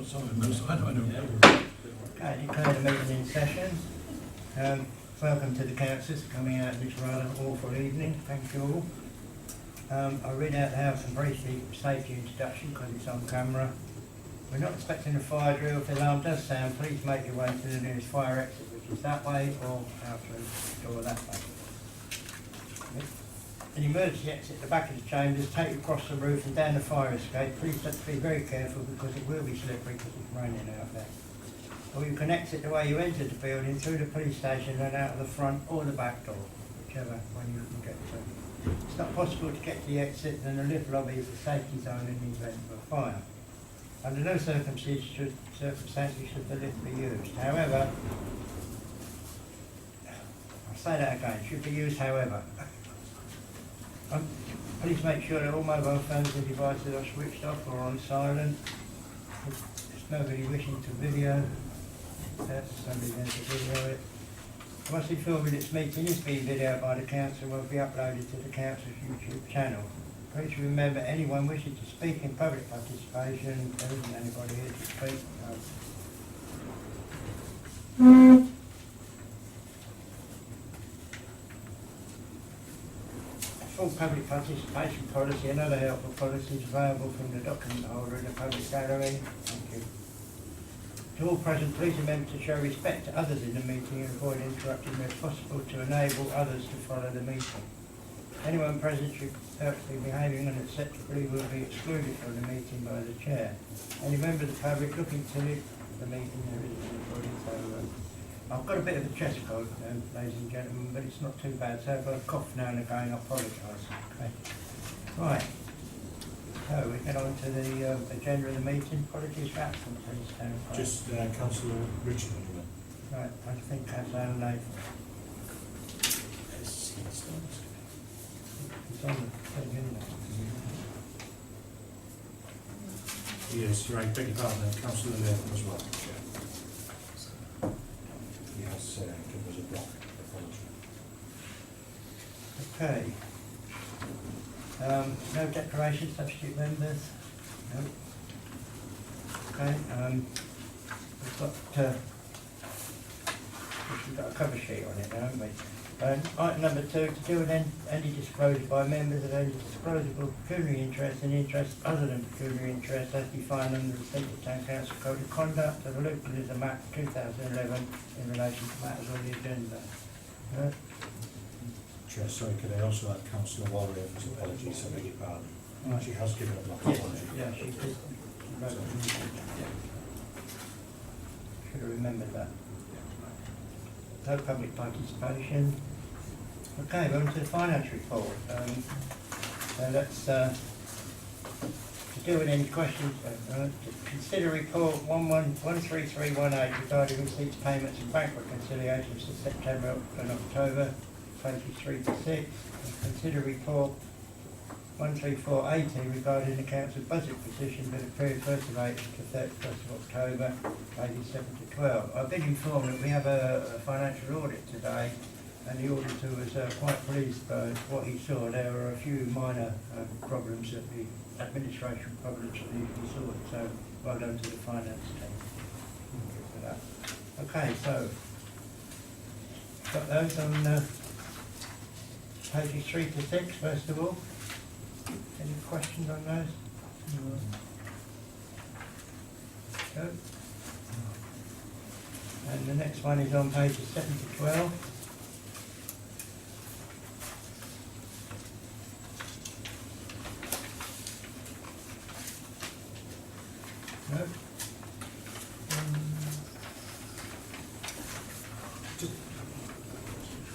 got some of them, so I don't know. Okay, declare the meeting in session. Welcome to the councillors coming out of this rather awful evening. Thank you all. I'll read out the health and briefly safety introduction because it's on camera. We're not expecting a fire drill. If the alarm does sound, please make your way to the nearest fire exit, which is that way, or out through the door that way. An emergency exit at the back of the chambers, take you across the roof and down the fire escape. Please be very careful because it will be slippery because it's raining out there. Or you can exit the way you entered the building through the police station and out of the front or the back door, whichever one you can get to. It's not possible to get to the exit, then the lift lobby is a safety zone in the event of a fire. Under no circumstances should the lift be used. However, I'll say that again, should be used however. Please make sure that all mobile phones and devices are switched off or on silent. There's nobody wishing to video. Somebody going to video it. I must inform you that this meeting is being videoed by the council and will be uploaded to the council's YouTube channel. Please remember anyone wishing to speak in public participation, there isn't anybody here to speak. No. Full public participation policy and other helpful policies available from the document holder in the public gallery. Thank you. To all present, please remember to show respect to others in the meeting and avoid interrupting where possible to enable others to follow the meeting. Anyone present should be behaving unacceptably will be excluded from the meeting by the chair. Any member of the public looking to leave the meeting, there is a recording, so I've got a bit of a chest cold, ladies and gentlemen, but it's not too bad, so if I cough now and again, I apologise. Okay. Right. So we get on to the agenda of the meeting. Apologies for absence, please. Just Councillor Richard. Right, I think that's our name. It's It's on the thing, isn't it? Yes, right, beg your pardon, Councillor Latham as well. He has given us a block. Okay. No declaration, substitute members? No. Okay, we've got a cover sheet on it now, haven't we? Item number 2, to deal with any disclosure by members of any disclosable pecuniary interest and interest other than pecuniary interest as defined under the Central Town Council Code of Conduct of the Lucasism Act 2011 in relation to matters on the agenda. Chair, sorry, could I also add Councillor Warrior for his apologies, I beg your pardon. Right. She has given a block Yes, apology. yeah, she did. Should have remembered that. No public participation. Okay, we're on to the finance report. So let's to deal with any questions. To consider report 13318 regarding receipts, payments and bank reconciliations for September and October 23 to 6. And consider report 13480 regarding the council budget position for the period 1st of April to 31st of October, ages 7 to 12. I've been informed that we have a financial audit today, and the auditor was quite pleased by what he saw. There were a few minor problems that the administration problems that need to be sorted, so well done to the finance team. Thank you for that. Okay, so got those on pages 3 to 6 first of all. Any questions on those? No. And the next one is on pages 7 to 12. No.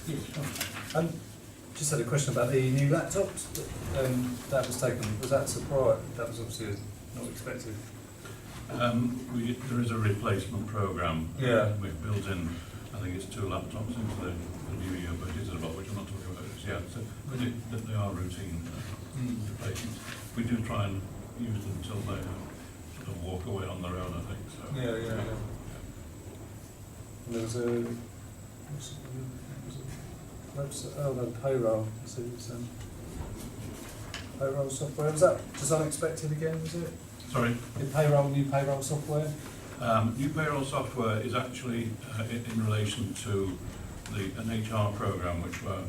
Yes, go on. Just had a question about the new laptops that was taken. Was that a surprise? That was obviously not expected. There is a replacement programme. Yeah. We've built in, I think it's 2 laptops into the new year budget as well, which I'm not talking about this yet. So, but they are routine replacements. We do try and use them until they sort of walk away on their own, I think. So. Yeah. And there was a the payroll. So it was, payroll software. Was that just unexpected again? Was it? Sorry? New payroll software? New payroll software is actually in relation to an HR program which we're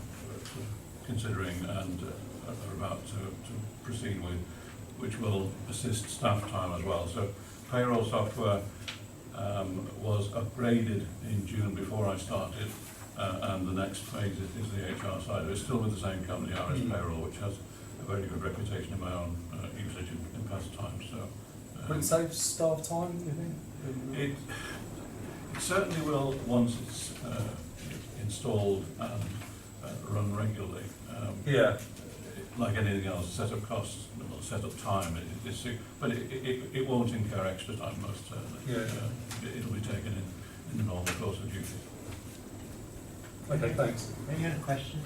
considering and are about to proceed with, which will assist staff time as well. So payroll software was upgraded in June before I started, and the next phase is the HR side. We're still with the same company, RS Payroll, which has a very good reputation in my own usage in past times. So Will it save staff time, do you think? it certainly will once it's installed and run regularly. Yeah. Like anything else, set-up costs, well, set-up time, but it won't incur extra time most certainly. Yeah. It'll be taken in the normal course of duty. Okay, thanks. Any other questions?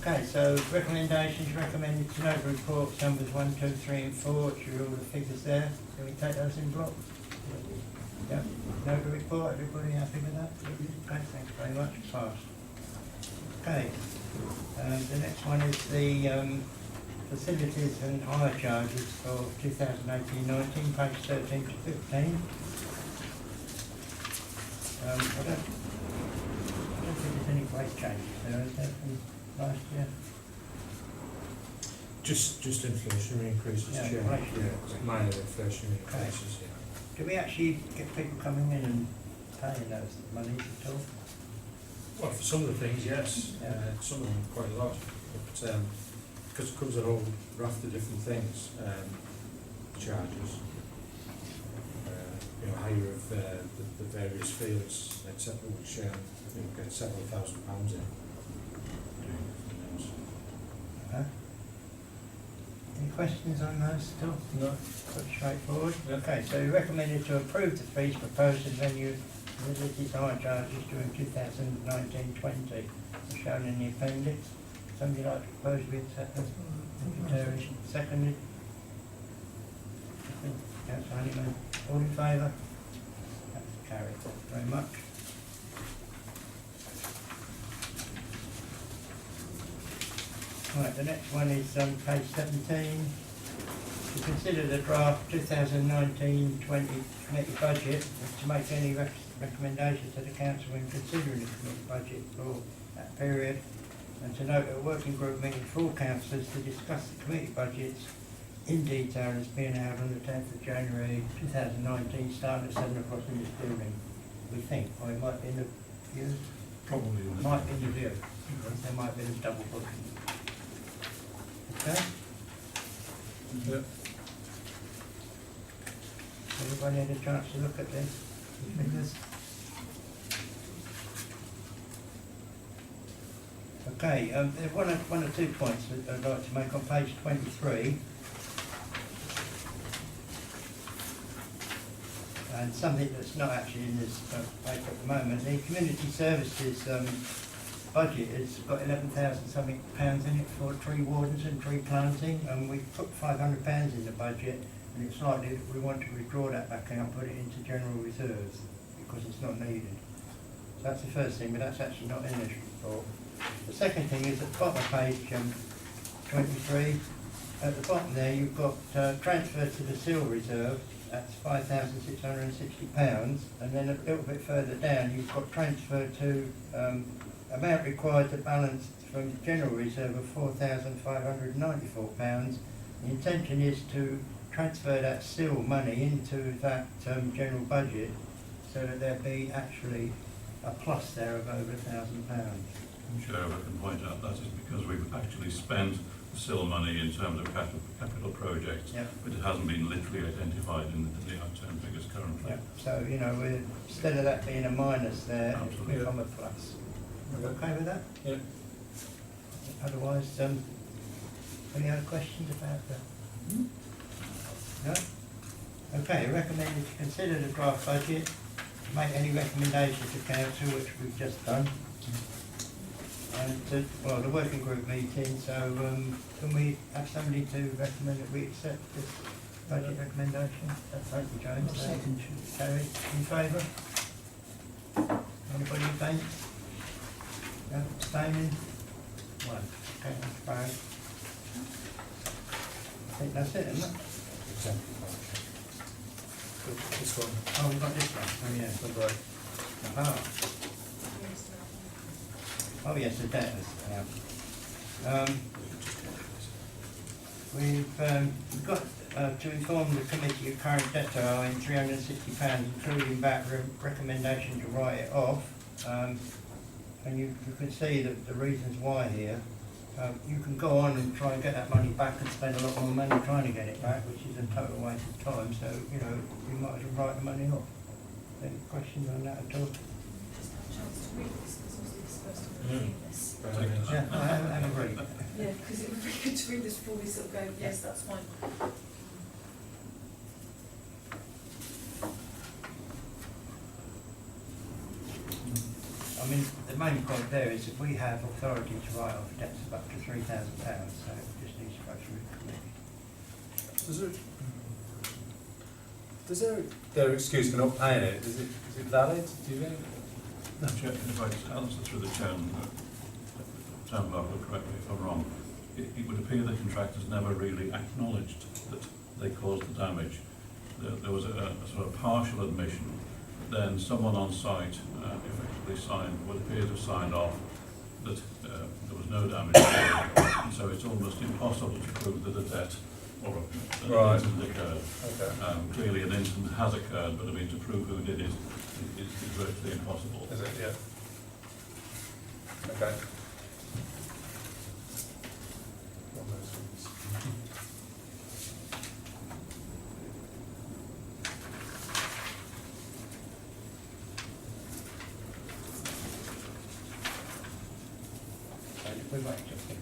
Okay, so recommendations recommended to note reports numbers 1, 2, 3 and 4, which are all the figures there. Can we take those in block? Yeah, note the report, everybody happy with that? Okay, thanks very much, passed. Okay, the next one is the facilities and hire charges for 2018-19, page 13 to 15. I don't think there's any great changes there, is there, from last year? Just inflationary increases, Yeah, Chair. inflation. Yeah, minor inflationary increases, yeah. Do we actually get people coming in and paying those monies at all? Well, for some of the things, yes, Yeah. some of them quite a lot, but because it covers a whole raft of different things, charges, hire of the various fields, etc., which get several £1,000s in. Huh? Any questions on those still? No. Pretty straightforward. Yeah. Okay, so we recommended to approve the fees proposed in venue facilities hire charges during 2019-20, as shown in the appendix. Somebody like to propose we accept them? Terry, seconded. Councillor Honeyman, all in favour? That's carried. Thank you very much. Right, the next one is page 17. To consider the draft 2019-20 committee budget, and to make any recommendations to the council when considering the committee budget for that period, and to note a working group meeting for all councillors to discuss the committee budgets in detail is being held on the 10th of January 2019, starting at 7 o'clock in this building. We think, or it might be in the view, Probably. might be in the view, there might be a double booking. Okay? Yeah. Everybody had a chance to look at this? Figures? Okay, there's one or 2 points that I'd like to make on page 23. And something that's not actually in this paper at the moment. The community services budget has got 11,000 something pounds in it for tree wardens and tree planting, and we put £500 in the budget, and it's likely that we want to withdraw that back out and put it into general reserves because it's not needed. So that's the first thing, but that's actually not in this report. The second thing is at the bottom of page 23, at the bottom there you've got transfer to the seal reserve, that's £5,660, and then a little bit further down you've got transfer to amount required to balance from the general reserve of £4,594. The intention is to transfer that seal money into that general budget so that there be actually a plus there of over £1,000. Chair, if I can point out, that is because we've actually spent the SIL money in terms of capital projects, Yeah. but it hasn't been literally identified in the outturn figures currently. Yeah. So, we're, instead of that being a minus there, it's Absolutely. become a plus. Okay with that? Yeah. Otherwise, any other questions about that? No? Okay, recommended to consider the draft budget, to make any recommendations to council, which we've just done. And to, well, the working group meeting, so can we have somebody to recommend that we accept this budget recommendation? Thank you, James. Second. Terry, in favour? Anybody against? No, abstaining? One. Okay, that's fine. I think that's it, isn't it? exemplified. This one, Oh, we've got this one, oh yeah. number 8. Aha. Oh yes, the debtors, we've got to inform the committee of current debtor owing £360, including back recommendation to write it off. And you can see the reasons why here. You can go on and try and get that money back and spend a lot more money trying to get it back, which is a total waste of time, so, you know, you might as well write the money off. Any questions on that at all? Just have a chance to read this, because obviously it's supposed to read this. Yeah, I have agreed. Yeah, because it would be good to read this before we sort of go, yes, that's fine. I mean, the main point there is that we have authority to write off debts of up to £3,000, so it just needs to go through the committee. Does their excuse for not paying it, is it valid, do you think? Chair, if I just answer through the chair, town clerk will correct me if I'm wrong. It would appear the contractors never really acknowledged that they caused the damage. There was a sort of partial admission. Then someone on site effectively signed, would appear to have signed off that there was no damage. And so it's almost impossible to prove that a debt or an Right. incident occurred. Okay. Clearly an incident has occurred, but I mean to prove who did it is virtually impossible. Is it, yeah. Okay. One of those things. We might just get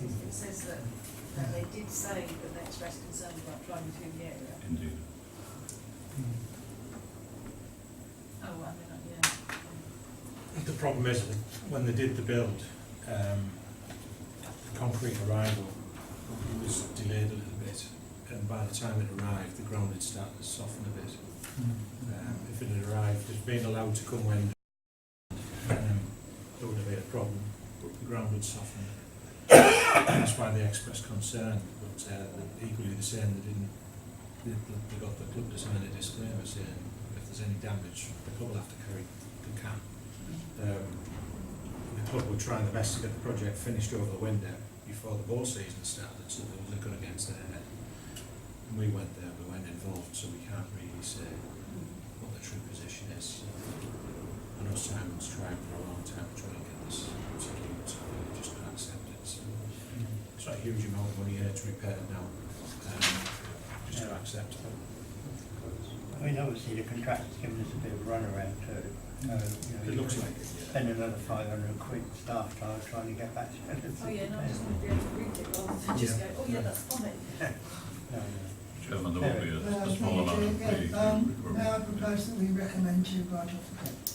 It says that they did say that they expressed concern about driving through the area. Indeed. Oh, I mean, yeah. The problem is that when they did the build, the concrete arrival was delayed a little bit, and by the time it arrived, the ground had started to soften a bit. If it had arrived, it's been allowed to come when there would have been a problem, but the ground would soften. That's why they expressed concern, but equally the same, they got the club to sign a disclaimer saying if there's any damage, the club will have to carry the can. The club were trying the best to get the project finished over the winter before the ball season started, so there was a gun against their head. And we went there, we weren't involved, so we can't really say what the true position is. I know Simon's tried for a long time to try and get this secured, so we just can't accept it. So it's not a huge amount of money here to repair it now, just to accept it. I mean, obviously the contractor's given us a bit of a runaround too. You know, It looks like it, yeah. spend another £500 staff time trying to get back to it. Oh, yeah, no, I just want to be able to read it rather than just go, oh, yeah, that's fine. No, no. Chairman, there will be a small amount of fee. May I propose that we recommend to write off the debt?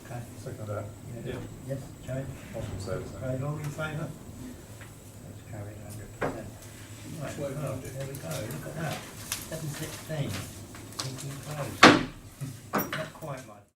Okay. Second that. Yeah. Yes, Jane? Awesome service. Craig, all in favour? That's carried 100%. Right, Well, well, no. there we go, look at that. 7:16. Thinking close. Not quite, Mike.